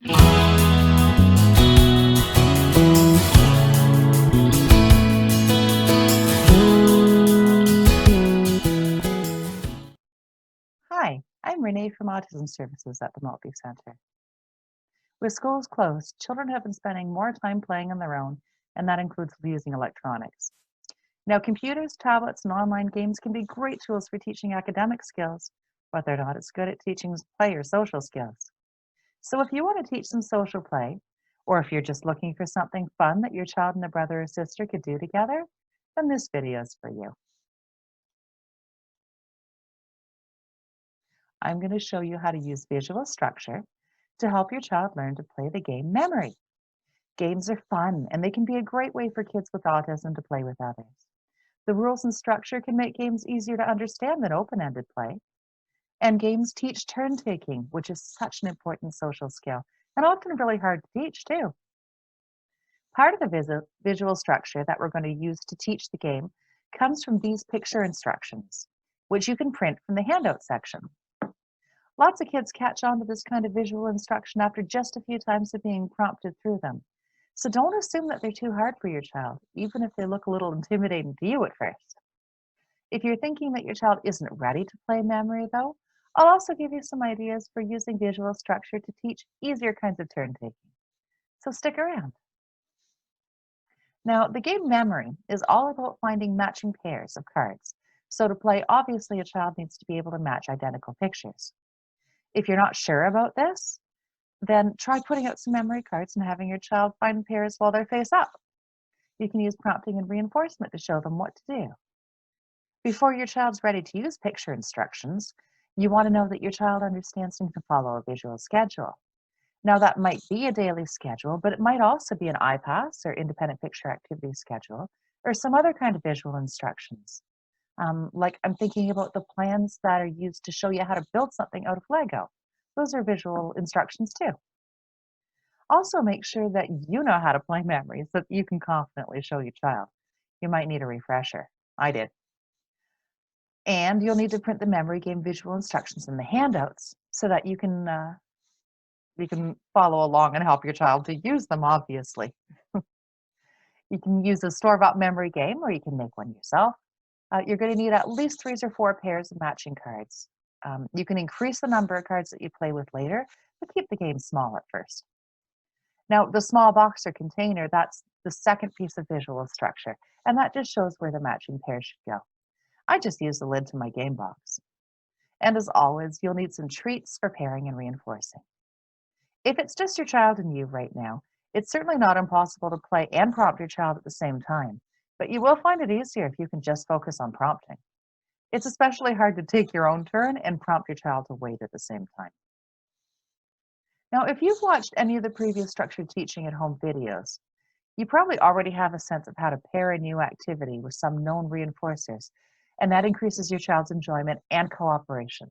Hi, I'm Renee from Autism Services at the Multi Center. With schools closed, children have been spending more time playing on their own, and that includes using electronics. Now, computers, tablets, and online games can be great tools for teaching academic skills, but they're not as good at teaching play or social skills. So, if you want to teach some social play, or if you're just looking for something fun that your child and a brother or sister could do together, then this video is for you. I'm going to show you how to use visual structure to help your child learn to play the game memory. Games are fun and they can be a great way for kids with autism to play with others. The rules and structure can make games easier to understand than open ended play. And games teach turn taking, which is such an important social skill and often really hard to teach too. Part of the visual structure that we're going to use to teach the game comes from these picture instructions, which you can print from the handout section. Lots of kids catch on to this kind of visual instruction after just a few times of being prompted through them. So don't assume that they're too hard for your child, even if they look a little intimidating to you at first. If you're thinking that your child isn't ready to play memory, though, I'll also give you some ideas for using visual structure to teach easier kinds of turn taking. So stick around. Now, the game memory is all about finding matching pairs of cards. So to play, obviously, a child needs to be able to match identical pictures. If you're not sure about this, then try putting out some memory cards and having your child find pairs while they're face up. You can use prompting and reinforcement to show them what to do. Before your child's ready to use picture instructions, you want to know that your child understands and can follow a visual schedule. Now, that might be a daily schedule, but it might also be an IPAS or independent picture activity schedule or some other kind of visual instructions. Like I'm thinking about the plans that are used to show you how to build something out of Lego. Those are visual instructions too. Also, make sure that you know how to play memory so that you can confidently show your child. You might need a refresher. I did. And you'll need to print the memory game visual instructions in the handouts so that you can follow along and help your child to use them, obviously. You can use a store-bought memory game or you can make one yourself. You're going to need at least 3 or 4 pairs of matching cards. You can increase the number of cards that you play with later, but keep the game small at first. Now, the small box or container, that's the second piece of visual structure, and that just shows where the matching pairs should go. I just use the lid to my game box. And as always, you'll need some treats for pairing and reinforcing. If it's just your child and you right now, it's certainly not impossible to play and prompt your child at the same time, but you will find it easier if you can just focus on prompting. It's especially hard to take your own turn and prompt your child to wait at the same time. Now, if you've watched any of the previous structured teaching at home videos, you probably already have a sense of how to pair a new activity with some known reinforcers, and that increases your child's enjoyment and cooperation.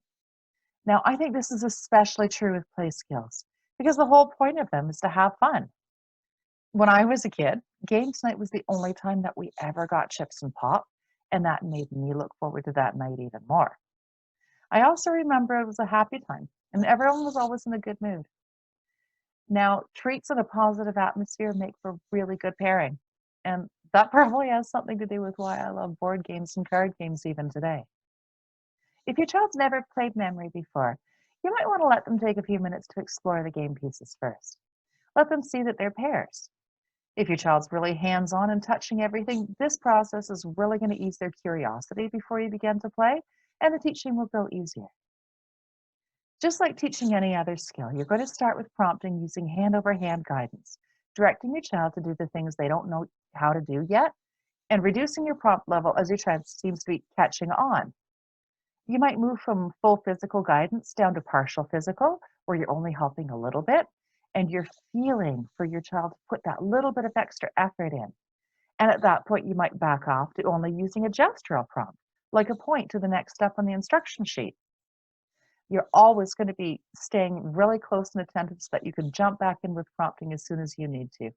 Now, I think this is especially true with play skills, because the whole point of them is to have fun. When I was a kid, games night was the only time that we ever got chips and pop, and that made me look forward to that night even more. I also remember it was a happy time, and everyone was always in a good mood. Now, treats in a positive atmosphere make for really good pairing, and that probably has something to do with why I love board games and card games even today. If your child's never played memory before, you might want to let them take a few minutes to explore the game pieces first. Let them see that they're pairs. If your child's really hands-on and touching everything, this process is really going to ease their curiosity before you begin to play, and the teaching will go easier. Just like teaching any other skill, you're going to start with prompting using hand-over-hand guidance, directing your child to do the things they don't know how to do yet, and reducing your prompt level as your child seems to be catching on. You might move from full physical guidance down to partial physical, where you're only helping a little bit, and you're feeling for your child to put that little bit of extra effort in. And at that point, you might back off to only using a gestural prompt, like a point to the next step on the instruction sheet. You're always going to be staying really close and attentive so that you can jump back in with prompting as soon as you need to.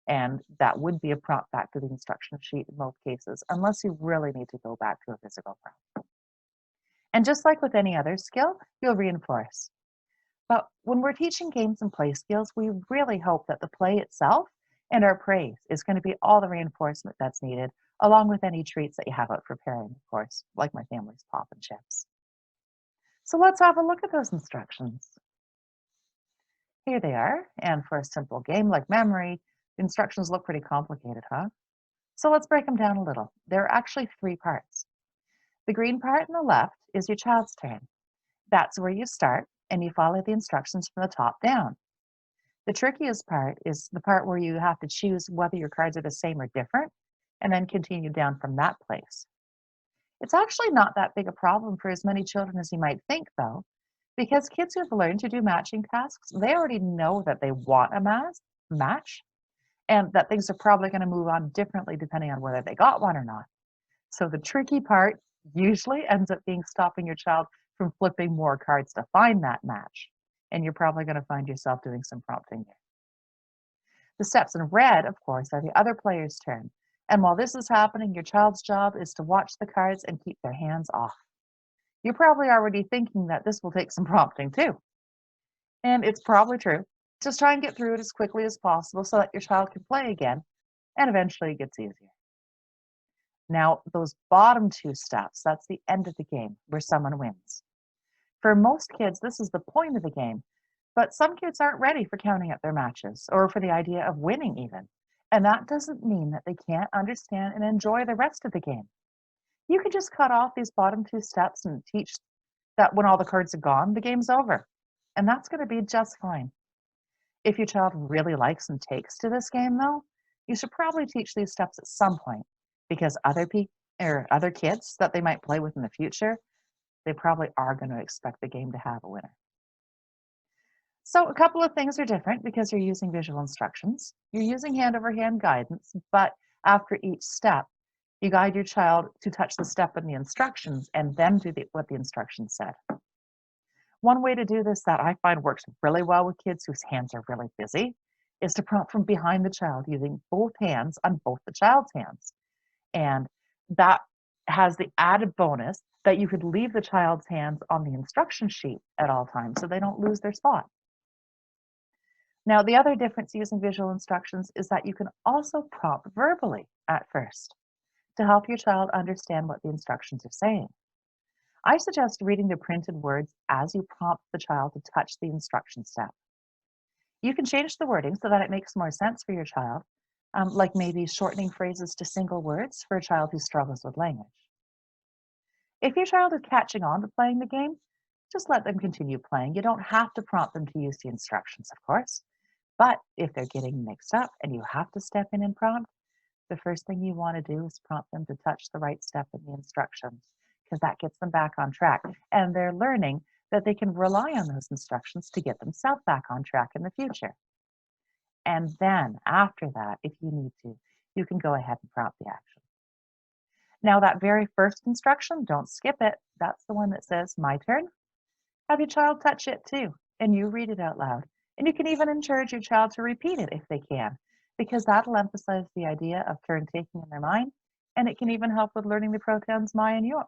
And that would be a prompt back to the instruction sheet in most cases, unless you really need to go back to a physical prompt. And just like with any other skill, you'll reinforce. But when we're teaching games and play skills, we really hope that the play itself and our praise is going to be all the reinforcement that's needed, along with any treats that you have out for pairing, of course, like my family's pop and chips. So let's have a look at those instructions. Here they are. And for a simple game like memory, the instructions look pretty complicated, huh? So let's break them down a little. There are actually three parts. The green part on the left is your child's turn. That's where you start and you follow the instructions from the top down. The trickiest part is the part where you have to choose whether your cards are the same or different and then continue down from that place. It's actually not that big a problem for as many children as you might think, though, because kids who've learned to do matching tasks, they already know that they want a match and that things are probably going to move on differently depending on whether they got one or not. So the tricky part usually ends up being stopping your child from flipping more cards to find that match. And you're probably going to find yourself doing some prompting there. The steps in red, of course, are the other player's turn. And while this is happening, your child's job is to watch the cards and keep their hands off. You're probably already thinking that this will take some prompting too. And it's probably true. Just try and get through it as quickly as possible so that your child can play again, and eventually it gets easier. Now, those bottom two steps, that's the end of the game where someone wins. For most kids, this is the point of the game, but some kids aren't ready for counting up their matches or for the idea of winning even. And that doesn't mean that they can't understand and enjoy the rest of the game. You can just cut off these bottom two steps and teach that when all the cards are gone, the game's over. And that's going to be just fine. If your child really likes and takes to this game, though, you should probably teach these steps at some point because other kids that they might play with in the future, they probably are going to expect the game to have a winner. So a couple of things are different because you're using visual instructions. You're using hand-over-hand guidance, but after each step, you guide your child to touch the step in the instructions and then do what the instructions said. One way to do this that I find works really well with kids whose hands are really busy is to prompt from behind the child using both hands on both the child's hands. And that has the added bonus that you could leave the child's hands on the instruction sheet at all times so they don't lose their spot. Now, the other difference using visual instructions is that you can also prompt verbally at first to help your child understand what the instructions are saying. I suggest reading the printed words as you prompt the child to touch the instruction step. You can change the wording so that it makes more sense for your child, like maybe shortening phrases to single words for a child who struggles with language. If your child is catching on to playing the game, just let them continue playing. You don't have to prompt them to use the instructions, of course. But if they're getting mixed up and you have to step in and prompt, the first thing you want to do is prompt them to touch the right step in the instructions because that gets them back on track. And they're learning that they can rely on those instructions to get themselves back on track in the future. And then after that, if you need to, you can go ahead and prompt the action. Now, that very first instruction, don't skip it. That's the one that says, my turn. Have your child touch it too, and you read it out loud. And you can even encourage your child to repeat it if they can, because that'll emphasize the idea of turn taking in their mind. And it can even help with learning the pronouns my and your,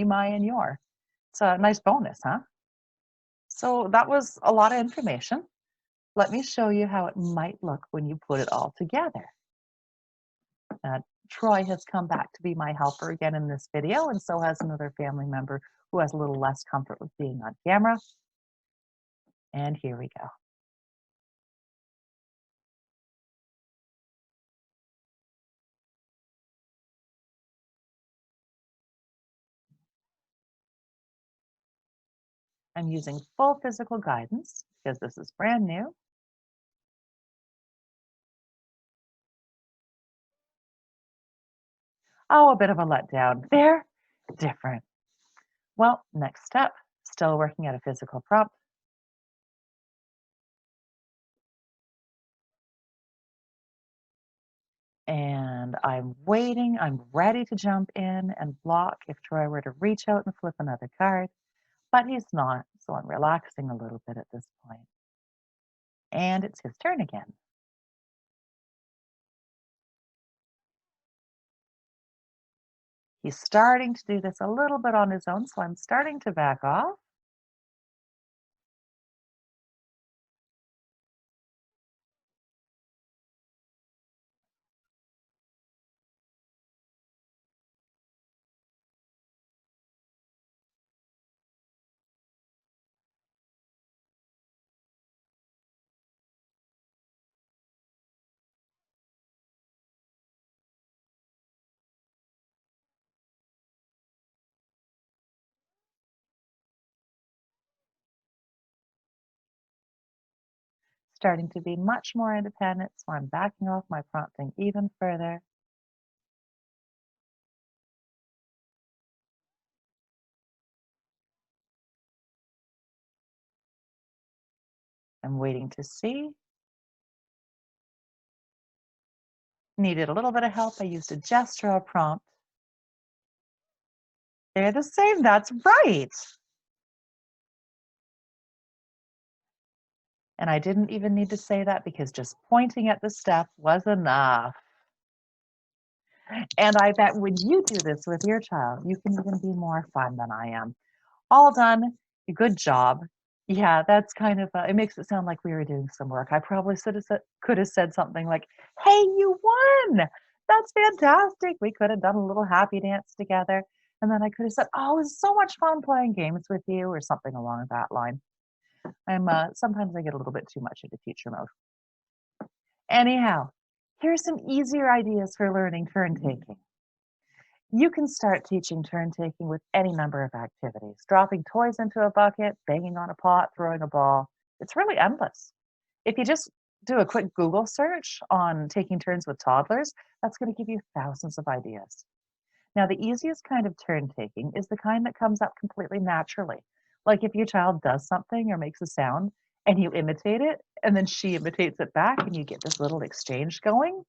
my and your. It's a nice bonus, huh? So that was a lot of information. Let me show you how it might look when you put it all together. Troy has come back to be my helper again in this video, and so has another family member who has a little less comfort with being on camera. And here we go. I'm using full physical guidance because this is brand new. Oh, a bit of a letdown. They're different. Well, next step, still working at a physical prompt. And I'm waiting, I'm ready to jump in and block if Troy were to reach out and flip another card, but he's not, so I'm relaxing a little bit at this point. And it's his turn again. He's starting to do this a little bit on his own, so I'm starting to back off. starting to be much more independent, so I'm backing off my prompting even further. I'm waiting to see. Needed a little bit of help. I used a gesture or prompt. They're the same. That's right. And I didn't even need to say that because just pointing at the step was enough. And I bet when you do this with your child, you can even be more fun than I am. All done. Good job. Yeah, that's kind of, it makes it sound like we were doing some work. I probably could have said something like, hey, you won. That's fantastic. We could have done a little happy dance together. And then I could have said, oh, it was so much fun playing games with you or something along that line. Sometimes I get a little bit too much into teacher mode. Anyhow, here are some easier ideas for learning turn taking. You can start teaching turn taking with any number of activities, dropping toys into a bucket, banging on a pot, throwing a ball. It's really endless. If you just do a quick Google search on taking turns with toddlers, that's going to give you thousands of ideas. Now, the easiest kind of turn taking is the kind that comes up completely naturally. Like if your child does something or makes a sound and you imitate it, and then she imitates it back, and you get this little exchange going.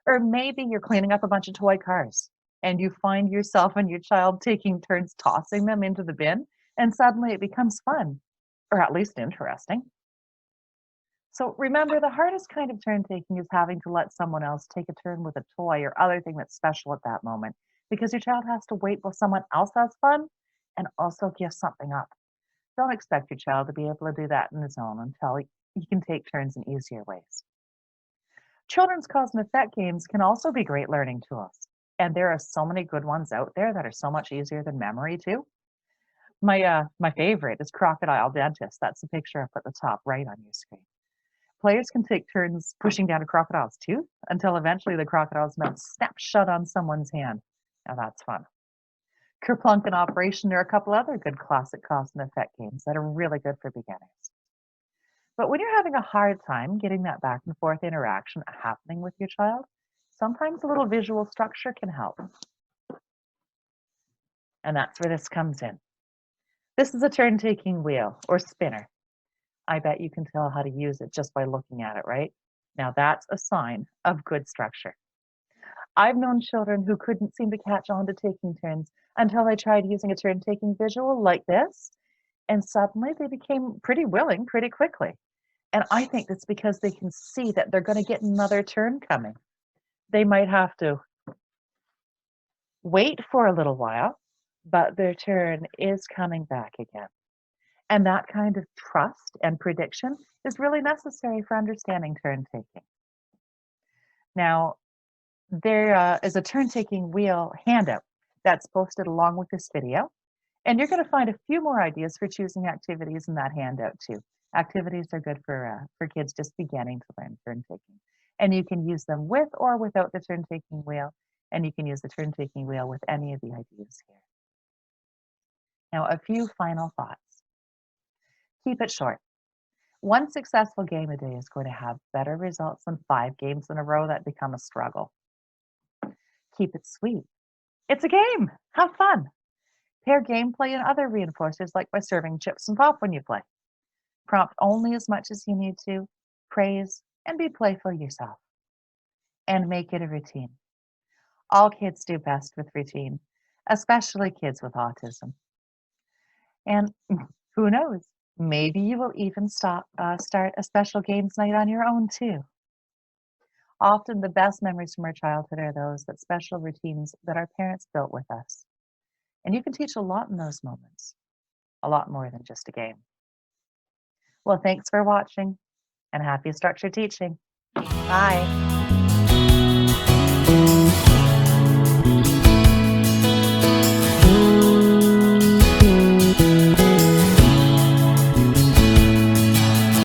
Or maybe you're cleaning up a bunch of toy cars and you find yourself and your child taking turns tossing them into the bin, and suddenly it becomes fun, or at least interesting. So remember, the hardest kind of turn taking is having to let someone else take a turn with a toy or other thing that's special at that moment, because your child has to wait while someone else has fun and also give something up. Don't expect your child to be able to do that on his own until he can take turns in easier ways. Children's cause and effect games can also be great learning tools. And there are so many good ones out there that are so much easier than memory too. My favorite is Crocodile Dentist. That's the picture up at the top right on your screen. Players can take turns pushing down a crocodile's tooth until eventually the crocodile's mouth snaps shut on someone's hand. Now that's fun. Kerplunk and Operation are a couple other good classic cause and effect games that are really good for beginners. But when you're having a hard time getting that back and forth interaction happening with your child, sometimes a little visual structure can help. And that's where this comes in. This is a turn-taking wheel or spinner. I bet you can tell how to use it just by looking at it, right? Now that's a sign of good structure. I've known children who couldn't seem to catch on to taking turns until they tried using a turn-taking visual like this, and suddenly they became pretty willing pretty quickly. And I think that's because they can see that they're going to get another turn coming. They might have to wait for a little while, but their turn is coming back again. And that kind of trust and prediction is really necessary for understanding turn taking. Now, there is a turn taking wheel handout that's posted along with this video. And you're going to find a few more ideas for choosing activities in that handout too. Activities are good for kids just beginning to learn turn taking. And you can use them with or without the turn taking wheel. And you can use the turn taking wheel with any of the ideas here. Now, a few final thoughts. Keep it short. One successful game a day is going to have better results than 5 games in a row that become a struggle. Keep it sweet. It's a game. Have fun. Pair gameplay and other reinforcers like by serving chips and pop when you play. Prompt only as much as you need to. Praise and be playful yourself. And make it a routine. All kids do best with routine, especially kids with autism. And who knows, maybe you will even start a special games night on your own too. Often the best memories from our childhood are those that special routines that our parents built with us. And you can teach a lot in those moments, a lot more than just a game. Well, thanks for watching and happy structured teaching. Bye.